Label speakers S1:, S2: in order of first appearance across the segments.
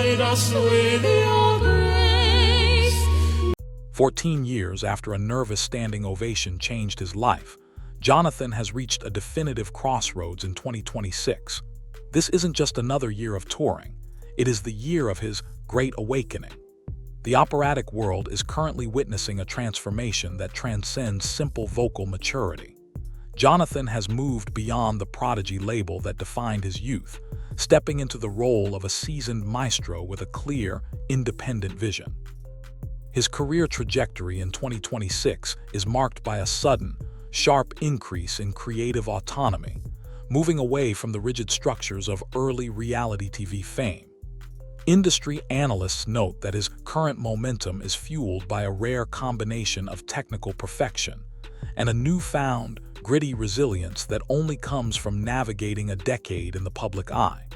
S1: guide us with your grace.
S2: 14 years after a nervous standing ovation changed his life, Jonathan has reached a definitive crossroads in 2026. This isn't just another year of touring, it is the year of his Great Awakening. The operatic world is currently witnessing a transformation that transcends simple vocal maturity. Jonathan has moved beyond the prodigy label that defined his youth, stepping into the role of a seasoned maestro with a clear, independent vision. His career trajectory in 2026 is marked by a sudden, sharp increase in creative autonomy, moving away from the rigid structures of early reality TV fame. Industry analysts note that his current momentum is fueled by a rare combination of technical perfection and a newfound, gritty resilience that only comes from navigating a decade in the public eye.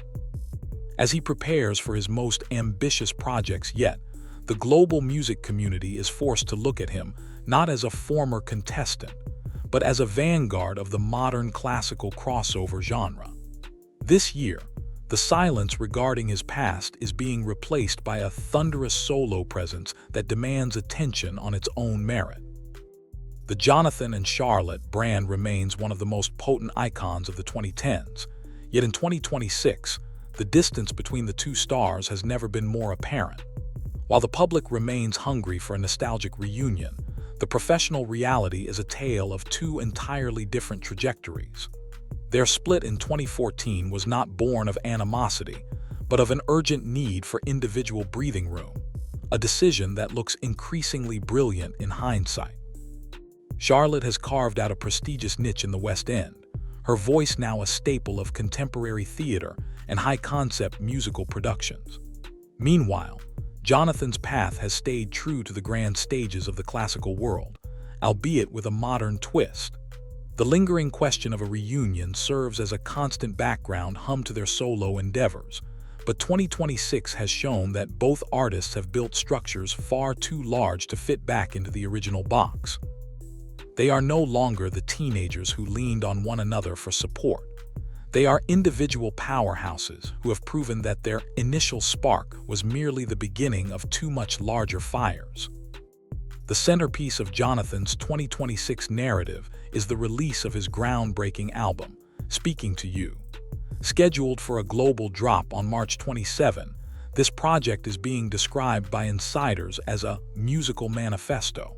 S2: As he prepares for his most ambitious projects yet, the global music community is forced to look at him not as a former contestant, but as a vanguard of the modern classical crossover genre. This year, the silence regarding his past is being replaced by a thunderous solo presence that demands attention on its own merit. The Jonathan and Charlotte brand remains one of the most potent icons of the 2010s, yet in 2026, the distance between the two stars has never been more apparent. While the public remains hungry for a nostalgic reunion, the professional reality is a tale of two entirely different trajectories. Their split in 2014 was not born of animosity, but of an urgent need for individual breathing room, a decision that looks increasingly brilliant in hindsight. Charlotte has carved out a prestigious niche in the West End, her voice now a staple of contemporary theater and high-concept musical productions. Meanwhile, Jonathan's path has stayed true to the grand stages of the classical world, albeit with a modern twist. The lingering question of a reunion serves as a constant background hum to their solo endeavors, but 2026 has shown that both artists have built structures far too large to fit back into the original box. They are no longer the teenagers who leaned on one another for support. They are individual powerhouses who have proven that their initial spark was merely the beginning of two much larger fires. The centerpiece of Jonathan's 2026 narrative is the release of his groundbreaking album, Speaking to You. Scheduled for a global drop on March 27, this project is being described by insiders as a musical manifesto.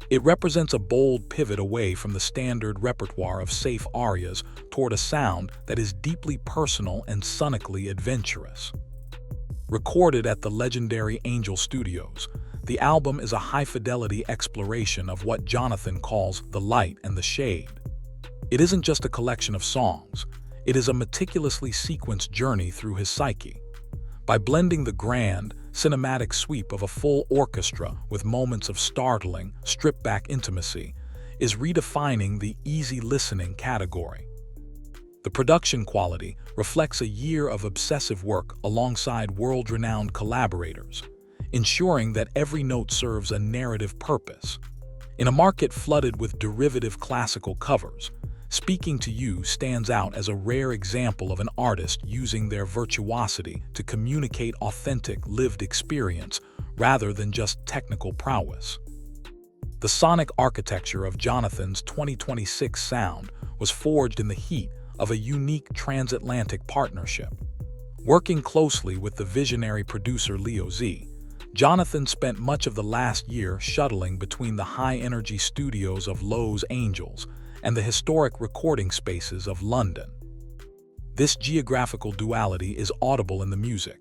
S2: It represents a bold pivot away from the standard repertoire of safe arias toward a sound that is deeply personal and sonically adventurous. Recorded at the legendary Angel Studios, the album is a high-fidelity exploration of what Jonathan calls the light and the shade. It isn't just a collection of songs, it is a meticulously sequenced journey through his psyche. By blending the grand, cinematic sweep of a full orchestra with moments of startling, stripped-back intimacy, is redefining the easy listening category. The production quality reflects a year of obsessive work alongside world-renowned collaborators, ensuring that every note serves a narrative purpose. In a market flooded with derivative classical covers, Speaking to You stands out as a rare example of an artist using their virtuosity to communicate authentic, lived experience rather than just technical prowess. The sonic architecture of Jonathan's 2026 sound was forged in the heat of a unique transatlantic partnership. Working closely with the visionary producer Leo Z, Jonathan spent much of the last year shuttling between the high-energy studios of Los Angeles and the historic recording spaces of London. This geographical duality is audible in the music.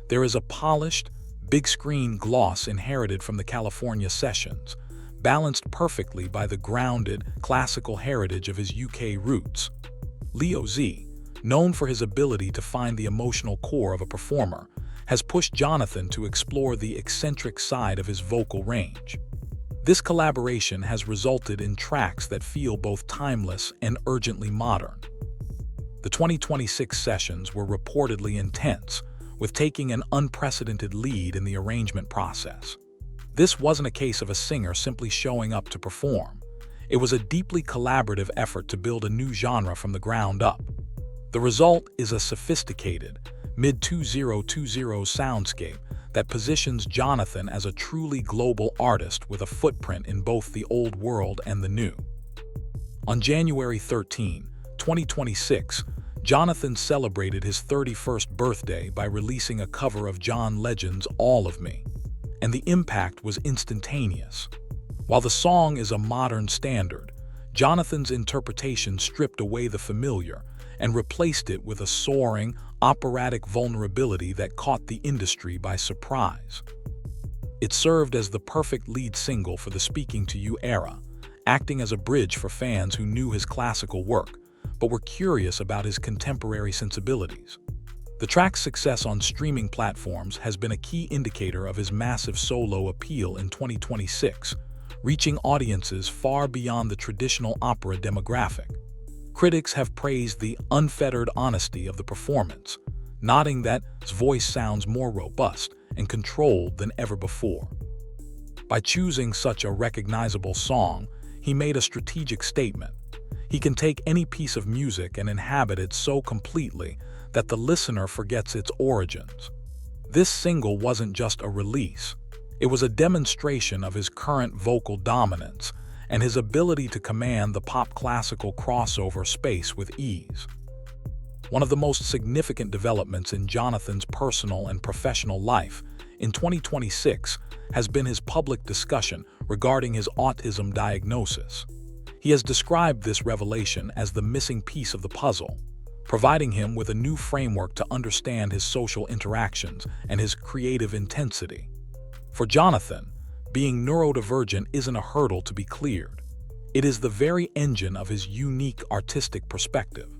S2: There is a polished, big-screen gloss inherited from the California sessions, balanced perfectly by the grounded, classical heritage of his UK roots. Leo Z, known for his ability to find the emotional core of a performer, has pushed Jonathan to explore the eccentric side of his vocal range. This collaboration has resulted in tracks that feel both timeless and urgently modern. The 2026 sessions were reportedly intense, with taking an unprecedented lead in the arrangement process. This wasn't a case of a singer simply showing up to perform. It was a deeply collaborative effort to build a new genre from the ground up. The result is a sophisticated, mid-2020 soundscape that positions Jonathan as a truly global artist with a footprint in both the old world and the new. On January 13, 2026, Jonathan celebrated his 31st birthday by releasing a cover of John Legend's All of Me, and the impact was instantaneous. While the song is a modern standard, Jonathan's interpretation stripped away the familiar and replaced it with a soaring, operatic vulnerability that caught the industry by surprise. It served as the perfect lead single for the Speaking to You era, acting as a bridge for fans who knew his classical work, but were curious about his contemporary sensibilities. The track's success on streaming platforms has been a key indicator of his massive solo appeal in 2026, reaching audiences far beyond the traditional opera demographic. Critics have praised the unfettered honesty of the performance, noting that his voice sounds more robust and controlled than ever before. By choosing such a recognizable song, he made a strategic statement. He can take any piece of music and inhabit it so completely that the listener forgets its origins. This single wasn't just a release. It was a demonstration of his current vocal dominance and his ability to command the pop classical crossover space with ease. One of the most significant developments in Jonathan's personal and professional life in 2026 has been his public discussion regarding his autism diagnosis. He has described this revelation as the missing piece of the puzzle, providing him with a new framework to understand his social interactions and his creative intensity. For Jonathan, being neurodivergent isn't a hurdle to be cleared. It is the very engine of his unique artistic perspective.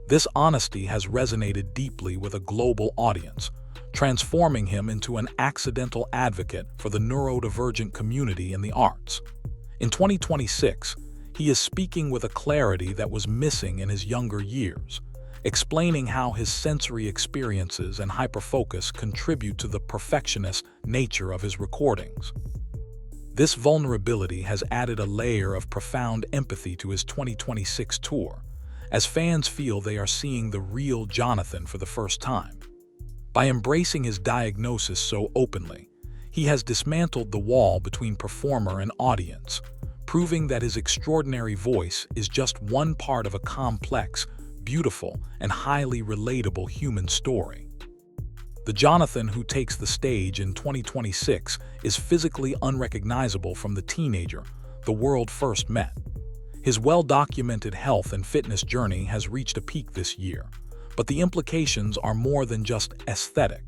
S2: This honesty has resonated deeply with a global audience, transforming him into an accidental advocate for the neurodivergent community in the arts. In 2026, he is speaking with a clarity that was missing in his younger years, explaining how his sensory experiences and hyperfocus contribute to the perfectionist nature of his recordings. This vulnerability has added a layer of profound empathy to his 2026 tour, as fans feel they are seeing the real Jonathan for the first time. By embracing his diagnosis so openly, he has dismantled the wall between performer and audience, proving that his extraordinary voice is just one part of a complex, beautiful, and highly relatable human story. The Jonathan who takes the stage in 2026 is physically unrecognizable from the teenager the world first met. His well-documented health and fitness journey has reached a peak this year, but the implications are more than just aesthetic.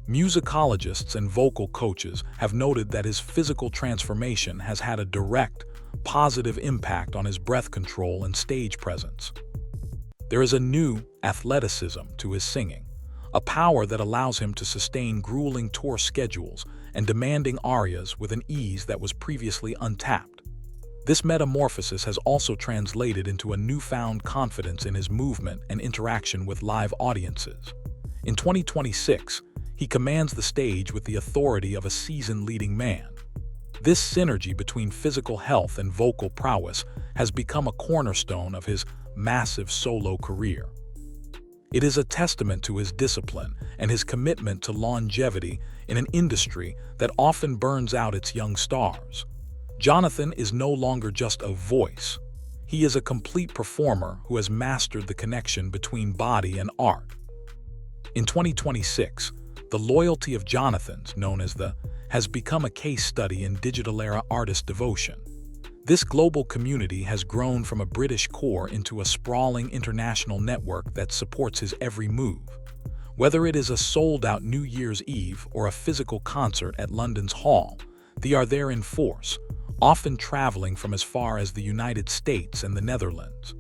S2: Musicologists and vocal coaches have noted that his physical transformation has had a direct, positive impact on his breath control and stage presence. There is a new athleticism to his singing, a power that allows him to sustain grueling tour schedules and demanding arias with an ease that was previously untapped. This metamorphosis has also translated into a newfound confidence in his movement and interaction with live audiences. In 2026, he commands the stage with the authority of a seasoned leading man. This synergy between physical health and vocal prowess has become a cornerstone of his massive solo career. It is a testament to his discipline and his commitment to longevity in an industry that often burns out its young stars. Jonathan is no longer just a voice. He is a complete performer who has mastered the connection between body and art. In 2026, the loyalty of Jonathan's, known as the, has become a case study in digital-era artist devotion. This global community has grown from a British core into a sprawling international network that supports his every move. Whether it is a sold-out New Year's Eve or a physical concert at London's Hall, they are there in force, often traveling from as far as the United States and the Netherlands.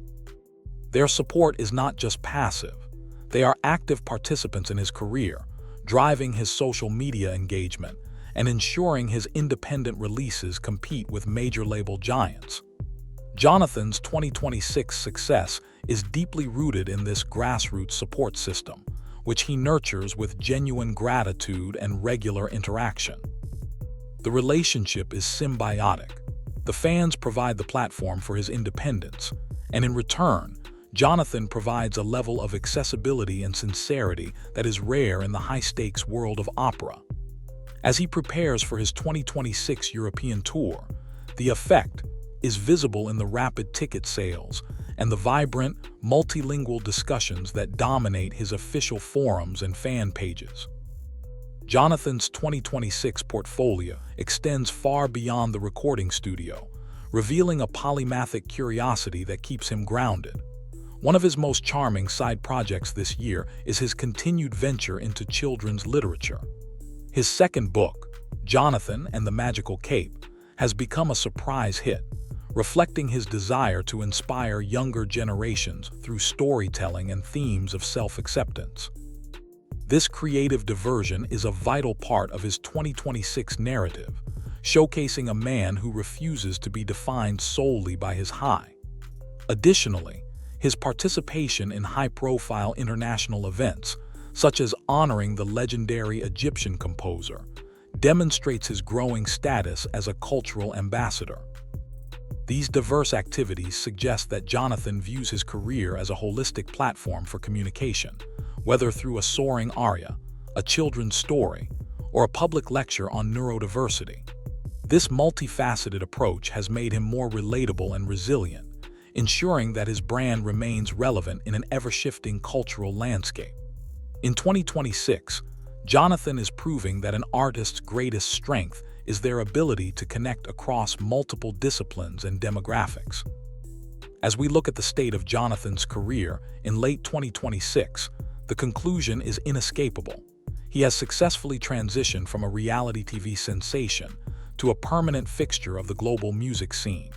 S2: Their support is not just passive. They are active participants in his career, driving his social media engagement and ensuring his independent releases compete with major label giants. Jonathan's 2026 success is deeply rooted in this grassroots support system, which he nurtures with genuine gratitude and regular interaction. The relationship is symbiotic. The fans provide the platform for his independence, and in return, Jonathan provides a level of accessibility and sincerity that is rare in the high-stakes world of opera. As he prepares for his 2026 European tour, the effect is visible in the rapid ticket sales and the vibrant, multilingual discussions that dominate his official forums and fan pages. Jonathan's 2026 portfolio extends far beyond the recording studio, revealing a polymathic curiosity that keeps him grounded. One of his most charming side projects this year is his continued venture into children's literature. His second book, Jonathan and the Magical Cape, has become a surprise hit, reflecting his desire to inspire younger generations through storytelling and themes of self-acceptance. This creative diversion is a vital part of his 2026 narrative, showcasing a man who refuses to be defined solely by his high. Additionally, his participation in high-profile international events, such as honoring the legendary Egyptian composer, demonstrates his growing status as a cultural ambassador. These diverse activities suggest that Jonathan views his career as a holistic platform for communication, whether through a soaring aria, a children's story, or a public lecture on neurodiversity. This multifaceted approach has made him more relatable and resilient, ensuring that his brand remains relevant in an ever-shifting cultural landscape. In 2026, Jonathan is proving that an artist's greatest strength is their ability to connect across multiple disciplines and demographics. As we look at the state of Jonathan's career in late 2026, the conclusion is inescapable. He has successfully transitioned from a reality TV sensation to a permanent fixture of the global music scene.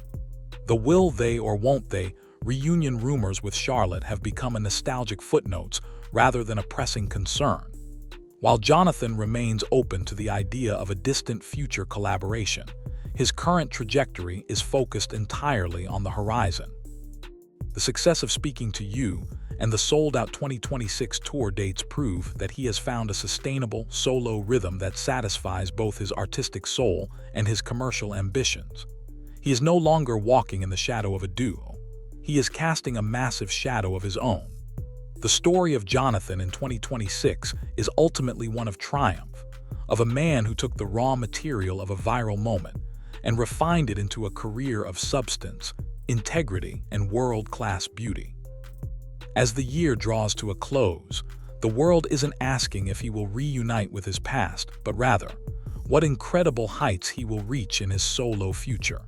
S2: The will they or won't they reunion rumors with Charlotte have become a nostalgic footnote rather than a pressing concern. While Jonathan remains open to the idea of a distant future collaboration, his current trajectory is focused entirely on the horizon. The success of Speaking to You and the sold-out 2026 tour dates prove that he has found a sustainable, solo rhythm that satisfies both his artistic soul and his commercial ambitions. He is no longer walking in the shadow of a duo. He is casting a massive shadow of his own. The story of Jonathan in 2026 is ultimately one of triumph, of a man who took the raw material of a viral moment and refined it into a career of substance, integrity, and world-class beauty. As the year draws to a close, the world isn't asking if he will reunite with his past, but rather, what incredible heights he will reach in his solo future.